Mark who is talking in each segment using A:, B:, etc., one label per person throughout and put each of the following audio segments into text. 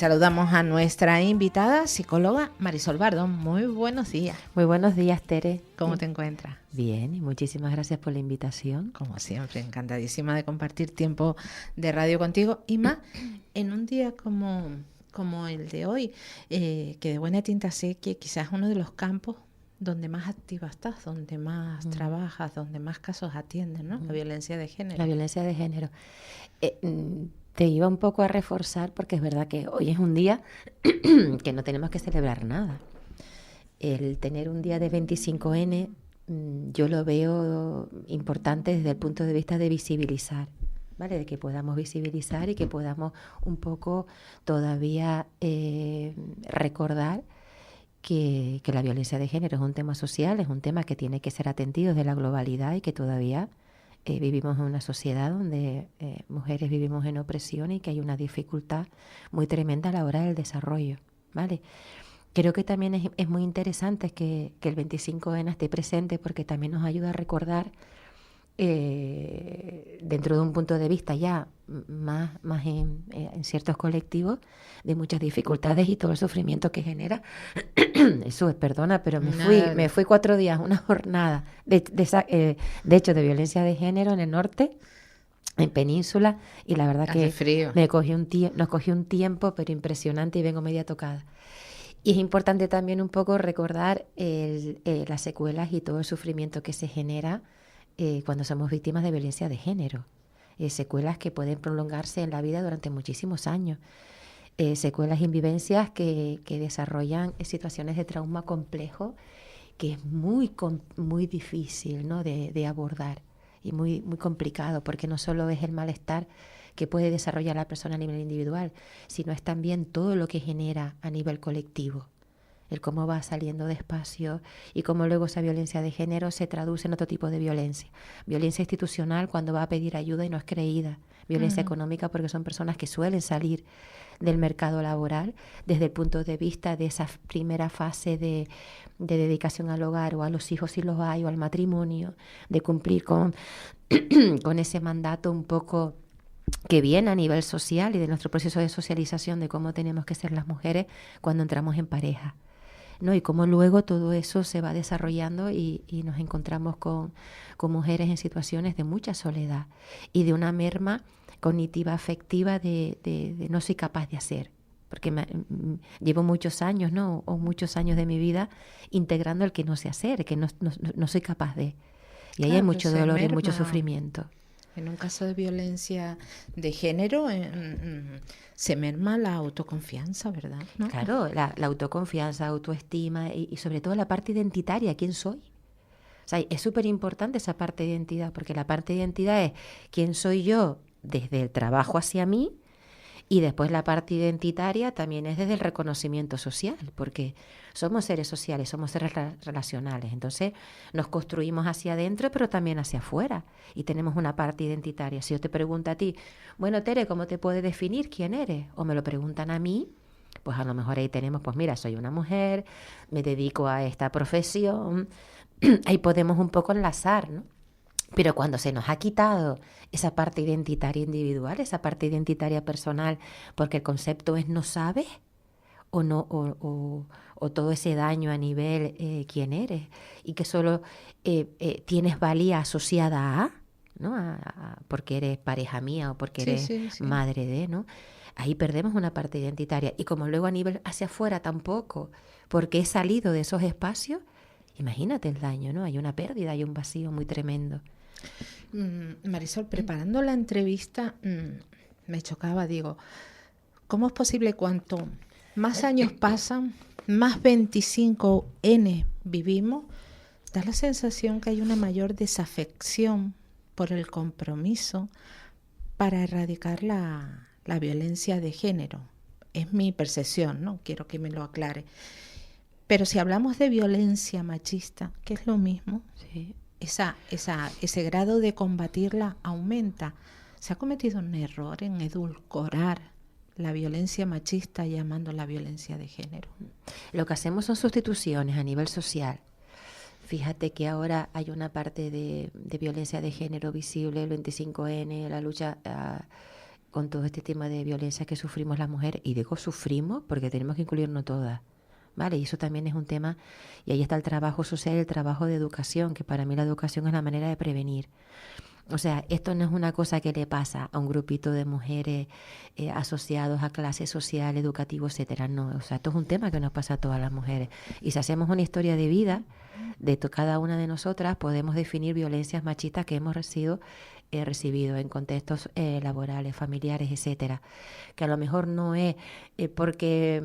A: Saludamos a nuestra invitada, psicóloga Marisol Bardón. Muy buenos días.
B: Muy buenos días, Tere.
A: ¿Cómo te encuentras?
B: Bien, y muchísimas gracias por la invitación.
A: Como siempre, encantadísima de compartir tiempo de radio contigo. Y más en un día como el de hoy, que de buena tinta sé que quizás es uno de los campos donde más activa estás, donde más trabajas, donde más casos atiendes, ¿no? La violencia de género.
B: La violencia de género. Te iba un poco a reforzar porque es verdad que hoy es un día que no tenemos que celebrar nada. El tener un día de 25N yo lo veo importante desde el punto de vista de visibilizar, ¿vale? De que podamos visibilizar y que podamos un poco todavía recordar que la violencia de género es un tema social, es un tema que tiene que ser atendido desde la globalidad y que todavía vivimos en una sociedad donde mujeres vivimos en opresión y que hay una dificultad muy tremenda a la hora del desarrollo, ¿vale? Creo que también es muy interesante que el 25N esté presente porque también nos ayuda a recordar dentro de un punto de vista ya más en ciertos colectivos de muchas dificultades y todo el sufrimiento que genera. Eso, perdona, pero me fui 4 días, una jornada de hecho de violencia de género en el norte, en Península, y la verdad que
A: frío.
B: nos cogió un tiempo pero impresionante y vengo media tocada. Y es importante también un poco recordar las secuelas y todo el sufrimiento que se genera cuando somos víctimas de violencia de género. Secuelas que pueden prolongarse en la vida durante muchísimos años. Secuelas y vivencias que desarrollan situaciones de trauma complejo que es muy difícil, ¿no? de abordar y muy complicado, porque no solo es el malestar que puede desarrollar la persona a nivel individual, sino es también todo lo que genera a nivel colectivo. El cómo va saliendo despacio y cómo luego esa violencia de género se traduce en otro tipo de violencia. Violencia institucional cuando va a pedir ayuda y no es creída. Violencia económica porque son personas que suelen salir del mercado laboral desde el punto de vista de esa primera fase de dedicación al hogar o a los hijos si los hay o al matrimonio, de cumplir con ese mandato un poco que viene a nivel social y de nuestro proceso de socialización de cómo tenemos que ser las mujeres cuando entramos en pareja, ¿no? Y cómo luego todo eso se va desarrollando y nos encontramos con mujeres en situaciones de mucha soledad y de una merma cognitiva afectiva de no soy capaz de hacer, porque llevo muchos años, ¿no? O muchos años de mi vida integrando el que no sé hacer, que no soy capaz de. Y ahí hay mucho dolor y mucho sufrimiento.
A: En un caso de violencia de género se merma la autoconfianza, ¿verdad? ¿No?
B: Claro, la autoconfianza, autoestima y sobre todo la parte identitaria, ¿quién soy? O sea, es súper importante esa parte de identidad, porque la parte de identidad es quién soy yo desde el trabajo hacia mí, y después la parte identitaria también es desde el reconocimiento social, porque somos seres sociales, somos seres relacionales. Entonces nos construimos hacia adentro, pero también hacia afuera. Y tenemos una parte identitaria. Si yo te pregunto a ti, bueno, Tere, ¿cómo te puedes definir quién eres? O me lo preguntan a mí, pues a lo mejor ahí tenemos, pues mira, soy una mujer, me dedico a esta profesión. Ahí podemos un poco enlazar, ¿no? Pero cuando se nos ha quitado esa parte identitaria individual, esa parte identitaria personal, porque el concepto es no sabes o no o todo ese daño a nivel quién eres y que solo tienes valía asociada a, ¿no? Porque eres pareja mía o porque eres madre de, ¿no? Ahí perdemos una parte identitaria y como luego a nivel hacia afuera tampoco, porque he salido de esos espacios, imagínate el daño, ¿no? Hay una pérdida, hay un vacío muy tremendo.
A: Marisol, preparando la entrevista me chocaba, digo, ¿cómo es posible cuanto más años pasan, más 25N vivimos? Da la sensación que hay una mayor desafección por el compromiso para erradicar la violencia de género. Es mi percepción, ¿no? Quiero que me lo aclare. Pero si hablamos de violencia machista, que es lo mismo,
B: Sí.
A: Ese grado de combatirla aumenta. Se ha cometido un error en edulcorar la violencia machista llamándola violencia de género.
B: Lo que hacemos son sustituciones a nivel social. Fíjate que ahora hay una parte de violencia de género visible, el 25N, la lucha con todo este tema de violencia que sufrimos las mujeres. Y digo sufrimos porque tenemos que incluirnos todas. ¿Vale? Y eso también es un tema, y ahí está el trabajo social y el trabajo de educación, que para mí la educación es la manera de prevenir. O sea, esto no es una cosa que le pasa a un grupito de mujeres asociados a clase social, educativo, etcétera. No, o sea, esto es un tema que nos pasa a todas las mujeres. Y si hacemos una historia de vida de cada una de nosotras, podemos definir violencias machistas que hemos recibido en contextos laborales, familiares, etcétera. Que a lo mejor no es porque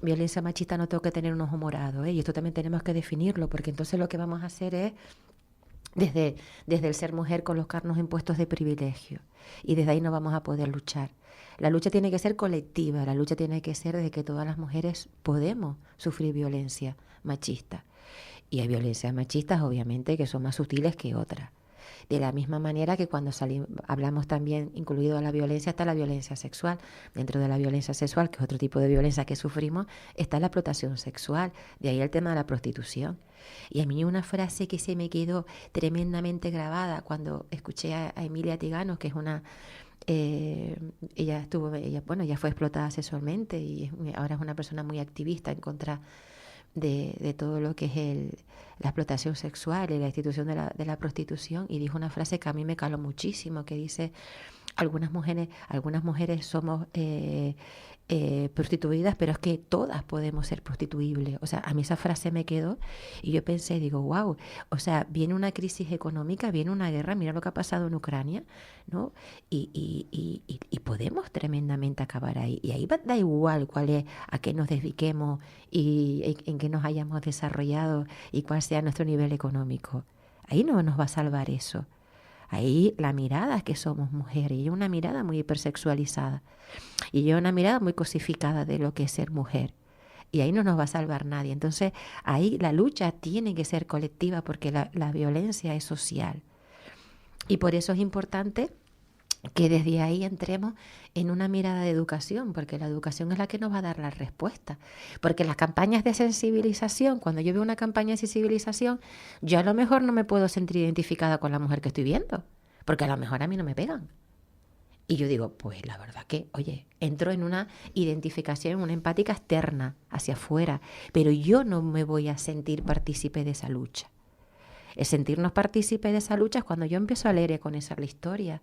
B: violencia machista no tengo que tener un ojo morado, y esto también tenemos que definirlo, porque entonces lo que vamos a hacer es desde el ser mujer colocarnos en puestos de privilegio, y desde ahí no vamos a poder luchar. La lucha tiene que ser colectiva, la lucha tiene que ser de que todas las mujeres podemos sufrir violencia machista. Y hay violencias machistas, obviamente, que son más sutiles que otras. De la misma manera que cuando hablamos también, incluido la violencia, está la violencia sexual. Dentro de la violencia sexual, que es otro tipo de violencia que sufrimos, está la explotación sexual. De ahí el tema de la prostitución. Y a mí una frase que se me quedó tremendamente grabada cuando escuché a Emilia Tiganos, que es una... ella fue explotada sexualmente y ahora es una persona muy activista en contra de todo lo que es la explotación sexual y la institución de la prostitución, y dijo una frase que a mí me caló muchísimo, que dice: algunas mujeres somos prostituidas, pero es que todas podemos ser prostituibles. O sea, a mí esa frase me quedó y yo pensé, digo, wow, o sea, viene una crisis económica, viene una guerra, mira lo que ha pasado en Ucrania, ¿no? Y podemos tremendamente acabar ahí. Y ahí da igual a qué nos dediquemos y en qué nos hayamos desarrollado y cuál sea nuestro nivel económico. Ahí no nos va a salvar eso. Ahí la mirada es que somos mujeres, y una mirada muy hipersexualizada, y una mirada muy cosificada de lo que es ser mujer. Y ahí no nos va a salvar nadie. Entonces, ahí la lucha tiene que ser colectiva, porque la violencia es social. Y por eso es importante que desde ahí entremos en una mirada de educación, porque la educación es la que nos va a dar la respuesta. Porque las campañas de sensibilización, cuando yo veo una campaña de sensibilización, yo a lo mejor no me puedo sentir identificada con la mujer que estoy viendo, porque a lo mejor a mí no me pegan. Y yo digo, pues la verdad que, oye, entro en una identificación, una empática externa, hacia afuera, pero yo no me voy a sentir partícipe de esa lucha. El sentirnos partícipes de esa lucha es cuando yo empiezo a leer y a conocer la historia,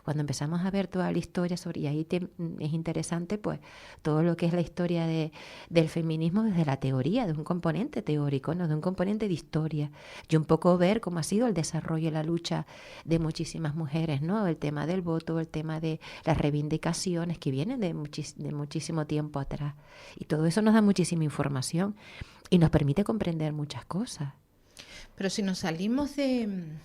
B: cuando empezamos a ver toda la historia y ahí es interesante pues todo lo que es la historia del feminismo desde la teoría, de un componente teórico, no de un componente de historia, y un poco ver cómo ha sido el desarrollo y la lucha de muchísimas mujeres, ¿no? El tema del voto, el tema de las reivindicaciones que vienen de muchísimo tiempo atrás, y todo eso nos da muchísima información y nos permite comprender muchas cosas.
A: Pero si nos salimos de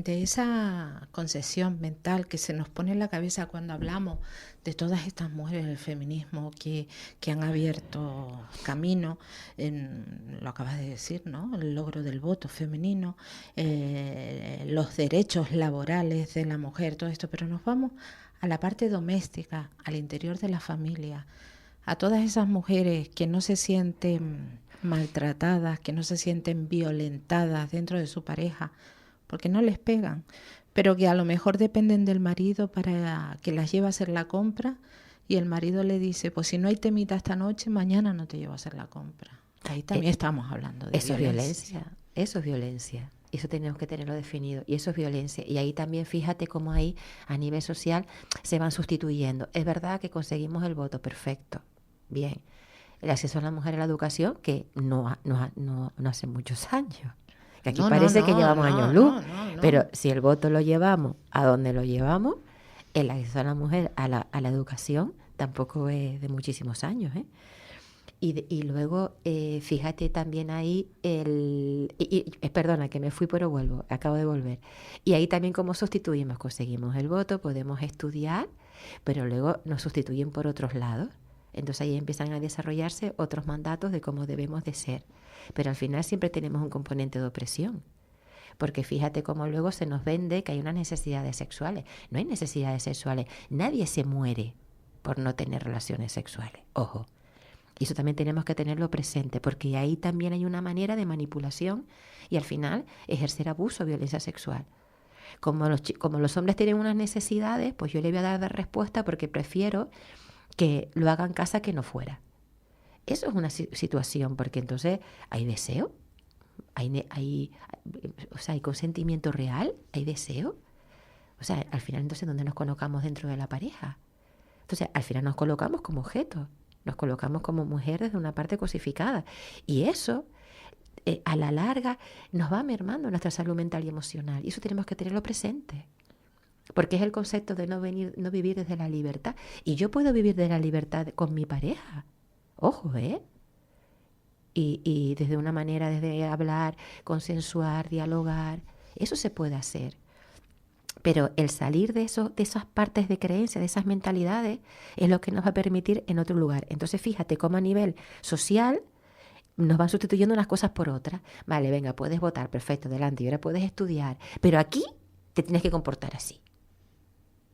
A: esa concepción mental que se nos pone en la cabeza cuando hablamos de todas estas mujeres del feminismo que han abierto camino, lo acabas de decir, ¿no? El logro del voto femenino, los derechos laborales de la mujer, todo esto, pero nos vamos a la parte doméstica, al interior de la familia, a todas esas mujeres que no se sienten maltratadas, que no se sienten violentadas dentro de su pareja, porque no les pegan, pero que a lo mejor dependen del marido para que las lleve a hacer la compra, y el marido le dice, pues si no hay temita esta noche, mañana no te llevo a hacer la compra. Ahí también estamos hablando de
B: eso
A: violencia.
B: Eso es violencia. Eso tenemos que tenerlo definido, y eso es violencia. Y ahí también fíjate cómo ahí a nivel social se van sustituyendo. Es verdad que conseguimos el voto, perfecto, bien. El acceso a la mujer a la educación, que no hace muchos años. Que aquí parece que llevamos años luz. Pero si el voto lo llevamos a donde lo llevamos, el acceso a la mujer a la educación tampoco es de muchísimos años, ¿eh? Y luego, fíjate también ahí, perdona, que me fui pero vuelvo, acabo de volver. Y ahí también cómo sustituimos, conseguimos el voto, podemos estudiar, pero luego nos sustituyen por otros lados. Entonces ahí empiezan a desarrollarse otros mandatos de cómo debemos de ser. Pero al final siempre tenemos un componente de opresión. Porque fíjate cómo luego se nos vende que hay unas necesidades sexuales. No hay necesidades sexuales. Nadie se muere por no tener relaciones sexuales. Ojo. Y eso también tenemos que tenerlo presente, porque ahí también hay una manera de manipulación y al final ejercer abuso, violencia sexual. Como los hombres tienen unas necesidades, pues yo le voy a dar de respuesta porque prefiero que lo haga en casa que no fuera. Eso es una situación, porque entonces hay deseo, o sea, hay consentimiento real, hay deseo. O sea, al final entonces, ¿dónde nos colocamos dentro de la pareja? Entonces, al final nos colocamos como objetos, nos colocamos como mujer desde una parte cosificada. Y eso, a la larga, nos va mermando nuestra salud mental y emocional. Y eso tenemos que tenerlo presente. Porque es el concepto de no vivir desde la libertad. Y yo puedo vivir de la libertad con mi pareja. Ojo, ¿eh? Y desde una manera, desde hablar, consensuar, dialogar. Eso se puede hacer. Pero el salir de esas partes de creencia, de esas mentalidades, es lo que nos va a permitir en otro lugar. Entonces, fíjate cómo a nivel social nos van sustituyendo unas cosas por otras. Vale, venga, puedes votar, perfecto, adelante, y ahora puedes estudiar. Pero aquí te tienes que comportar así.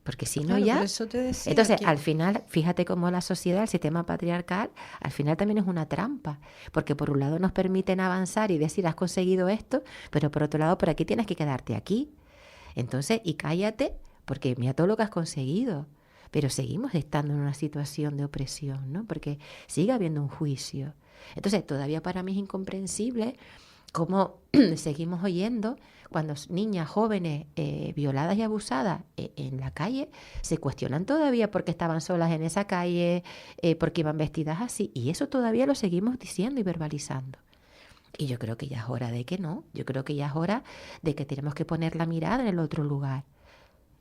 B: Porque si no, ya...
A: Por eso te decía
B: Entonces,
A: que...
B: al final, fíjate cómo la sociedad, el sistema patriarcal, al final también es una trampa. Porque por un lado nos permiten avanzar y decir, has conseguido esto, pero por otro lado, por aquí tienes que quedarte aquí. Entonces, y cállate, porque mira todo lo que has conseguido. Pero seguimos estando en una situación de opresión, ¿no? Porque sigue habiendo un juicio. Entonces, todavía para mí es incomprensible cómo seguimos oyendo cuando niñas jóvenes violadas y abusadas en la calle se cuestionan todavía por qué estaban solas en esa calle, porque iban vestidas así. Y eso todavía lo seguimos diciendo y verbalizando. Y yo creo que ya es hora de que no. Yo creo que ya es hora de que tenemos que poner la mirada en el otro lugar,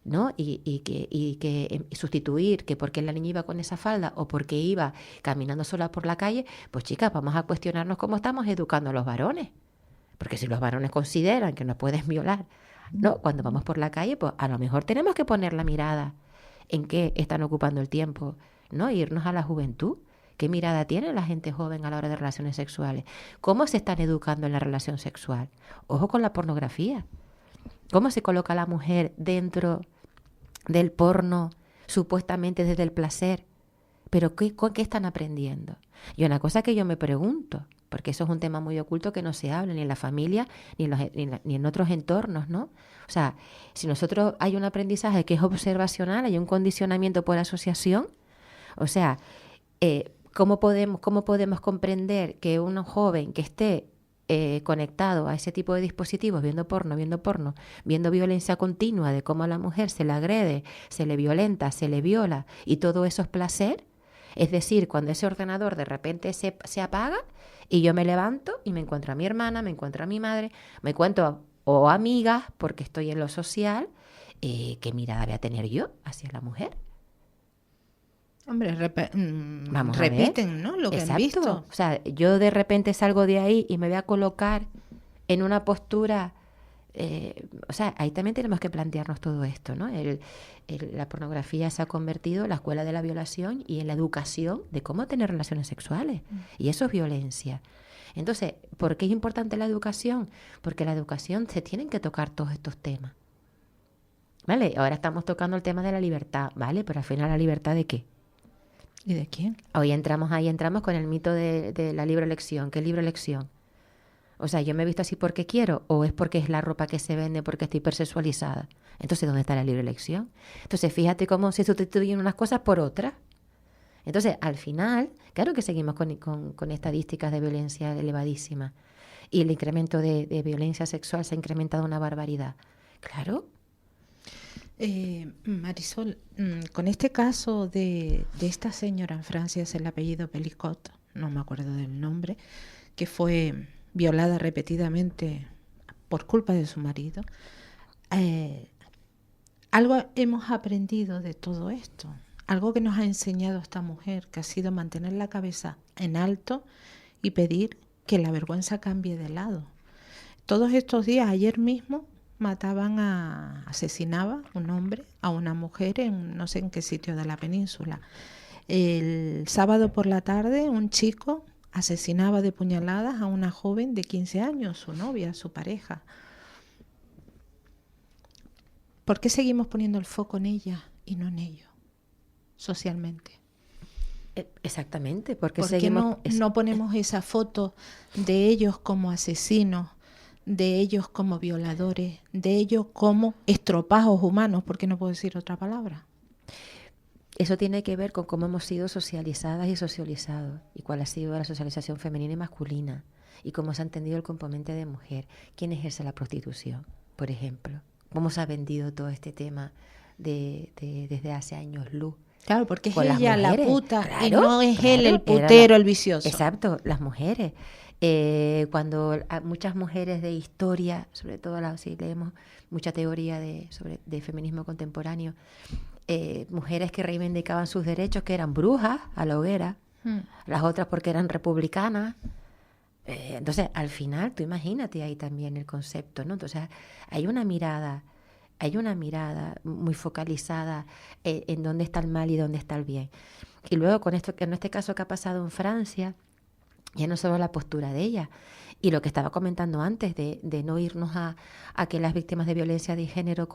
B: ¿no? Y que sustituir que porque la niña iba con esa falda o porque iba caminando sola por la calle, pues chicas, vamos a cuestionarnos cómo estamos educando a los varones. Porque si los varones consideran que nos pueden violar, ¿no? Cuando vamos por la calle, pues a lo mejor tenemos que poner la mirada en qué están ocupando el tiempo, ¿no? Irnos a la juventud. ¿Qué mirada tiene la gente joven a la hora de relaciones sexuales? ¿Cómo se están educando en la relación sexual? Ojo con la pornografía. ¿Cómo se coloca la mujer dentro del porno, supuestamente desde el placer? ¿Pero qué están aprendiendo? Y una cosa que yo me pregunto, porque eso es un tema muy oculto que no se habla ni en la familia ni en otros entornos, ¿no? O sea, si nosotros hay un aprendizaje que es observacional, hay un condicionamiento por asociación, o sea, ¿cómo podemos comprender que un joven que esté conectado a ese tipo de dispositivos, viendo porno, viendo violencia continua de cómo a la mujer se le agrede, se le violenta, se le viola y todo eso es placer? Es decir, cuando ese ordenador de repente se apaga y yo me levanto y me encuentro a mi hermana, me encuentro a mi madre, me encuentro o amigas porque estoy en lo social, ¿qué mirada voy a tener yo hacia la mujer?
A: Hombre,
B: Vamos
A: repiten, ¿no? Lo que han visto.
B: O sea, yo de repente salgo de ahí y me voy a colocar en una postura... o sea, ahí también tenemos que plantearnos todo esto, ¿no? La pornografía se ha convertido en la escuela de la violación y en la educación de cómo tener relaciones sexuales. Y eso es violencia. Entonces, ¿por qué es importante la educación? Porque la educación se tienen que tocar todos estos temas. ¿Vale? Ahora estamos tocando el tema de la libertad, ¿vale? Pero al final, ¿la libertad de qué?
A: ¿Y de quién?
B: Ahí entramos con el mito de la libre elección. ¿Qué libre elección? O sea, ¿yo me he visto así porque quiero o es porque es la ropa que se vende porque estoy hipersexualizada? Entonces, ¿dónde está la libre elección? Entonces, fíjate cómo se sustituyen unas cosas por otras. Entonces, al final, claro que seguimos con estadísticas de violencia elevadísimas. Y el incremento de violencia sexual se ha incrementado una barbaridad. Claro.
A: Marisol, con este caso de esta señora en Francia, es el apellido Pelicot, no me acuerdo del nombre, que fue violada repetidamente por culpa de su marido. Algo hemos aprendido de todo esto, algo que nos ha enseñado esta mujer, que ha sido mantener la cabeza en alto y pedir que la vergüenza cambie de lado. Todos estos días, ayer mismo, asesinaba un hombre a una mujer en no sé en qué sitio de la península. El sábado por la tarde, un chico asesinaba de puñaladas a una joven de 15 años, su novia, su pareja. ¿Por qué seguimos poniendo el foco en ella y no en ellos, socialmente?
B: Exactamente, porque
A: ¿Por qué no ponemos esa foto de ellos como asesinos, de ellos como violadores, de ellos como estropajos humanos, porque no puedo decir otra palabra.
B: Eso tiene que ver con cómo hemos sido socializadas y socializados y cuál ha sido la socialización femenina y masculina y cómo se ha entendido el componente de mujer. ¿Quién ejerce la prostitución, por ejemplo? ¿Cómo se ha vendido todo este tema desde hace años luz?
A: Claro, porque es
B: Con las
A: ella la
B: mujeres,
A: puta y
B: claro,
A: no es él el
B: era
A: putero, el vicioso.
B: Exacto, las mujeres. Cuando muchas mujeres de historia, sobre todo si leemos mucha teoría de feminismo contemporáneo, mujeres que reivindicaban sus derechos, que eran brujas a la hoguera, las otras porque eran republicanas. Entonces, al final, tú imagínate ahí también el concepto, ¿no? Entonces, hay una mirada muy focalizada en dónde está el mal y dónde está el bien. Y luego, con esto, que en este caso que ha pasado en Francia, ya no solo la postura de ella, y lo que estaba comentando antes, de no irnos a que las víctimas de violencia de género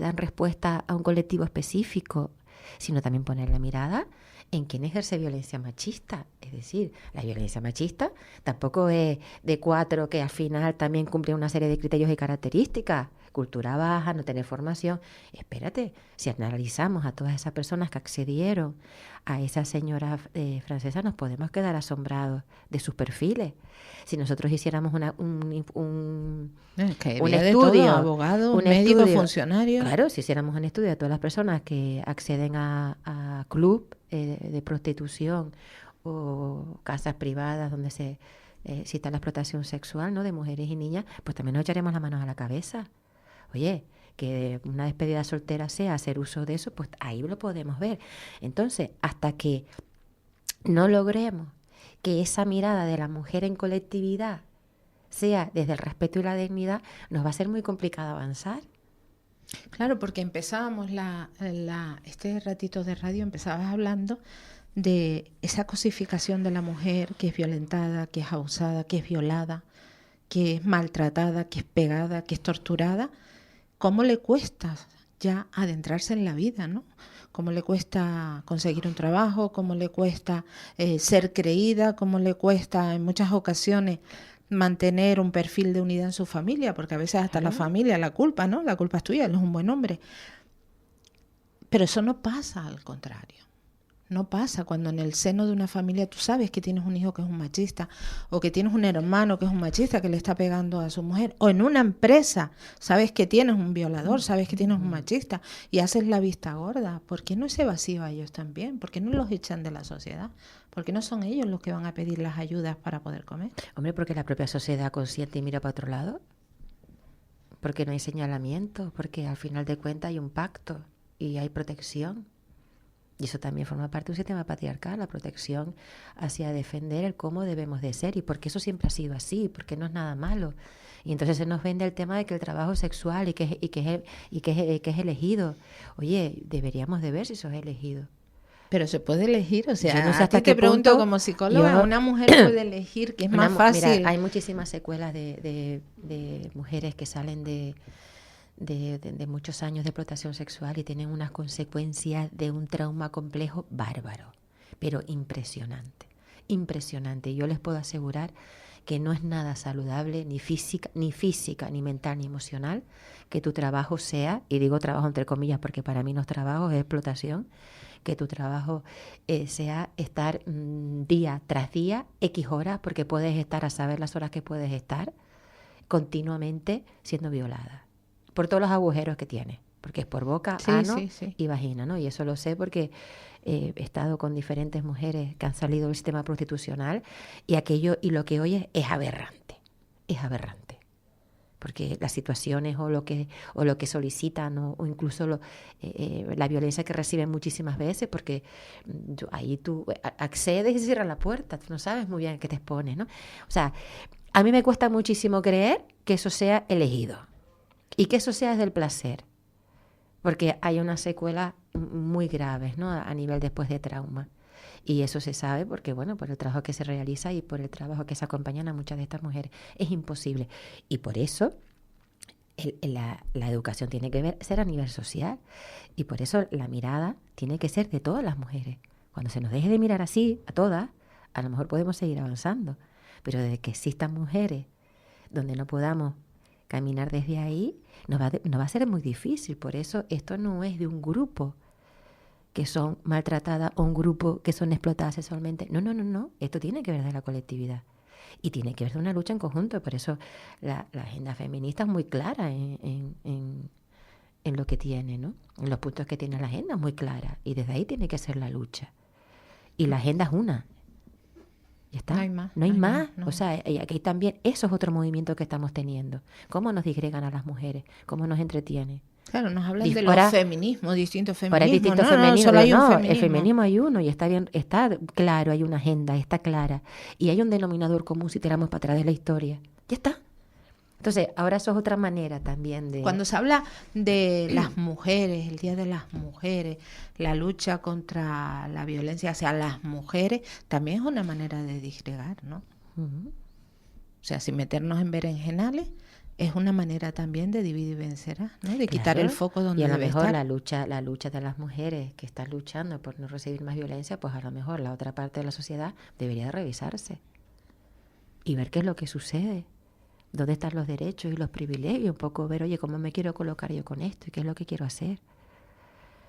B: dan respuesta a un colectivo específico, sino también poner la mirada en quién ejerce violencia machista. Es decir, la violencia machista tampoco es de 4 que al final también cumple una serie de criterios y características. Cultura baja, no tener formación. Espérate, si analizamos a todas esas personas que accedieron a esa señora francesa, nos podemos quedar asombrados de sus perfiles. Si nosotros hiciéramos un estudio,
A: abogado, médico, funcionario.
B: Claro, si hiciéramos un estudio de todas las personas que acceden a club de prostitución o casas privadas donde se cita la explotación sexual, ¿no?, de mujeres y niñas, pues también nos echaremos las manos a la cabeza. Oye, que una despedida soltera sea hacer uso de eso, pues ahí lo podemos ver. Entonces, hasta que no logremos que esa mirada de la mujer en colectividad sea desde el respeto y la dignidad, nos va a ser muy complicado avanzar.
A: Claro, porque empezábamos este ratito de radio, empezabas hablando de esa cosificación de la mujer que es violentada, que es abusada, que es violada, que es maltratada, que es pegada, que es torturada. ¿Cómo le cuesta ya adentrarse en la vida, ¿no? ¿Cómo le cuesta conseguir un trabajo? ¿Cómo le cuesta ser creída? ¿Cómo le cuesta en muchas ocasiones mantener un perfil de unidad en su familia? Porque a veces hasta la familia la culpa, ¿no? La culpa es tuya, él es un buen hombre. Pero eso no pasa, al contrario. No pasa cuando en el seno de una familia tú sabes que tienes un hijo que es un machista, o que tienes un hermano que es un machista que le está pegando a su mujer, o en una empresa sabes que tienes un violador, sabes que tienes un machista y haces la vista gorda. ¿Por qué no ese vacío a ellos también? ¿Por qué no los echan de la sociedad? ¿Por qué no son ellos los que van a pedir las ayudas para poder comer?
B: Hombre, porque la propia sociedad consiente y mira para otro lado. Porque no hay señalamiento, porque al final de cuentas hay un pacto y hay protección. Y eso también forma parte de un sistema patriarcal, la protección hacia defender el cómo debemos de ser, y porque eso siempre ha sido así, porque no es nada malo. Y entonces se nos vende el tema de que el trabajo es sexual y que es elegido. Oye, deberíamos de ver si eso es elegido.
A: Pero se puede elegir, o sea,
B: yo no sé hasta
A: a ti te pregunto
B: punto,
A: como psicóloga, una mujer puede elegir, que es más fácil.
B: Mira, hay muchísimas secuelas de mujeres que salen de muchos años de explotación sexual y tienen unas consecuencias de un trauma complejo bárbaro, pero impresionante. Y yo les puedo asegurar que no es nada saludable, ni física, ni mental, ni emocional, que tu trabajo sea, y digo trabajo entre comillas porque para mí no es trabajo, es explotación, que tu trabajo sea estar día tras día, X horas, porque puedes estar a saber las horas que puedes estar, continuamente siendo violada, por todos los agujeros que tiene, porque es por boca, ano y vagina, ¿no? Y eso lo sé porque he estado con diferentes mujeres que han salido del sistema prostitucional y lo que oyes es aberrante, porque las situaciones o lo que solicitan o incluso la violencia que reciben muchísimas veces, porque ahí tú accedes y cierras la puerta, tú no sabes muy bien a qué te expones, ¿no? O sea, a mí me cuesta muchísimo creer que eso sea elegido y que eso sea desde el placer, porque hay unas secuelas muy graves, ¿no?, a nivel después de trauma. Y eso se sabe porque, bueno, por el trabajo que se realiza y por el trabajo que se acompañan a muchas de estas mujeres. Es imposible. Y por eso la educación tiene que ser a nivel social. Y por eso la mirada tiene que ser de todas las mujeres. Cuando se nos deje de mirar así, a todas, a lo mejor podemos seguir avanzando. Pero desde que existan mujeres donde no podamos caminar desde ahí, nos va a ser muy difícil. Por eso esto no es de un grupo que son maltratadas o un grupo que son explotadas sexualmente. No. Esto tiene que ver de la colectividad. Y tiene que ver de una lucha en conjunto. Por eso la agenda feminista es muy clara en lo que tiene, ¿no? En los puntos que tiene la agenda es muy clara. Y desde ahí tiene que ser la lucha. Y la agenda es una. Ya está. No hay más. No. O sea, aquí también eso es otro movimiento que estamos teniendo. ¿Cómo nos disgregan a las mujeres? ¿Cómo nos entretiene?
A: Claro, nos hablan de los feminismos, distintos feminismos.
B: Para distintos feminismos, solo hay un feminismo. El feminismo hay uno y está bien, está claro, hay una agenda, está clara. Y hay un denominador común si tiramos para atrás de la historia. Ya está. Entonces, ahora eso es otra manera también de...
A: Cuando se habla de las mujeres, el Día de las Mujeres, la lucha contra la violencia hacia las mujeres, también es una manera de disgregar, ¿no? Uh-huh. O sea, sin meternos en berenjenales, es una manera también de dividir y vencerás, ¿no? De quitar el foco donde debe estar. Y a lo mejor
B: la lucha de las mujeres que están luchando por no recibir más violencia, pues a lo mejor la otra parte de la sociedad debería de revisarse y ver qué es lo que sucede, dónde están los derechos y los privilegios, un poco ver, oye, cómo me quiero colocar yo con esto y qué es lo que quiero hacer.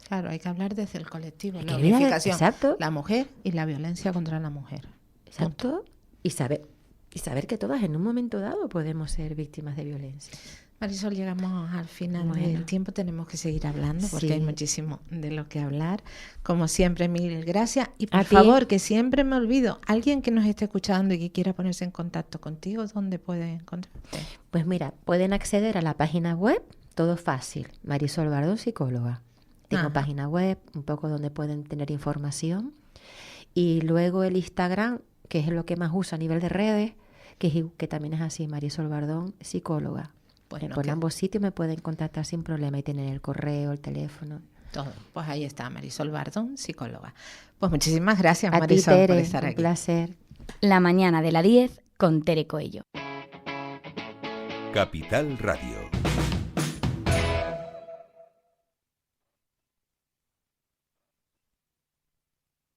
A: Claro, hay que hablar desde el colectivo, la unificación, la mujer y la violencia contra la mujer.
B: Exacto. Punto. Y saber que todas en un momento dado podemos ser víctimas de violencia.
A: Marisol, llegamos al final del tiempo, tenemos que seguir hablando porque hay muchísimo de lo que hablar. Como siempre, mil gracias. Y por favor, que siempre me olvido, alguien que nos esté escuchando y que quiera ponerse en contacto contigo, ¿dónde puede encontrarte?
B: Pues mira, pueden acceder a la página web, todo fácil, Marisol Bardón, psicóloga. Tengo página web, un poco donde pueden tener información. Y luego el Instagram, que es lo que más uso a nivel de redes, que también es así, Marisol Bardón, psicóloga. Bueno, por ambos sitios me pueden contactar sin problema y tener el correo, el teléfono.
A: Todo. Pues ahí está, Marisol Bardón, psicóloga. Pues muchísimas gracias, Marisol, Tere, por estar aquí.
B: Un placer.
C: La mañana de la 10 con Tere Coello.
D: Capital Radio.